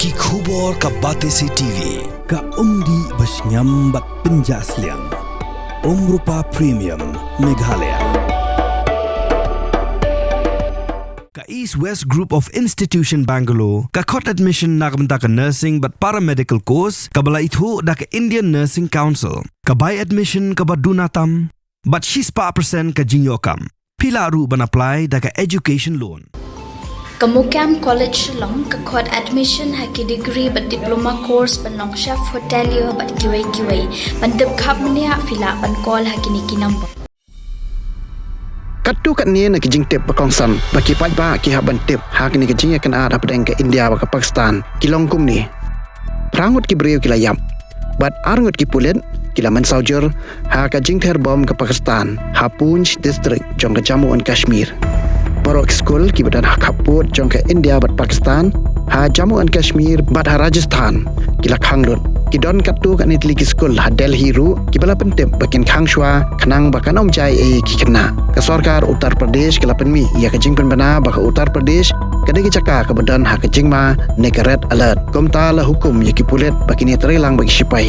Ki khubor ka Batesi TV. Ka umdi basnyam bat penjaslian. Rupa Premium Meghalaya. Ka East West Group of Institution Bangalore. Ka khot admission nagmenta ka nursing but paramedical course. Ka bala ithu da ka Indian Nursing Council. Ka buy admission ka badunatam. But she's pa percent ka jingyokam. Pila ru ban apply da ka education loan. Kamukam College Long ka khot admission haki degree but diploma course ban long chef hotelier but QA ban dep khap mania fila ban call haki ni kinam Katu kat ni nak Jingtip ba Kongsan baki pai ba ki haban tip hak ni jing akan ada pedang ke India ba ke Pakistan ki longkum ni prangut ki breu ki layam but arngut ki pulen ki laman soldier ha ka Ther bom ke Pakistan ha Punch district Jong ke Jammu and Kashmir Barok school ki badan hak haput Jong ke India bat Pakistan ha Jammu and Kashmir bat ha Rajasthan ki lakhanglun ki don katu kat ni teliki school ha Delhi ru ki bala pentip bakin khangshwa khanang bakan om jai ki kena ke sarkar Uttar Pradesh ke lapan mi ya ke jingpen bana baka Uttar Pradesh kada ki caka ke badan ha ke jingma ne ke red alert komta la hukum ya ki pulet bakini terelang bagi sipai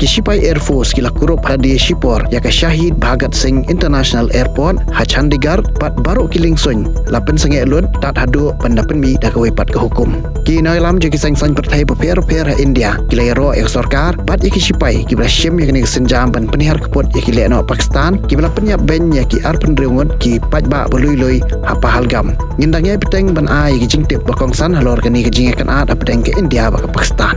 ki sipai Air Force ki lakurup hadi Shipor ya ke Shahid Bhagat Singh International Airport ha Chandigarh pat baru ki lingsun lapan sange elun tat hadu pandapen mi dak wepat ke hukum ki nailam je ki sang pertai per ha India ki lairo sarkar bat iki sipai ki bla syem ya kini senjam ban penihar kepot ya ki leno Pakistan ki bla penyap ben ya ki ar penreungut ki pajba belui apa halgam ngindangnya peteng ban ai ki Jingtip ba Kongsan halor kani ki jingakan ad apedeng ke India ba ke Pakistan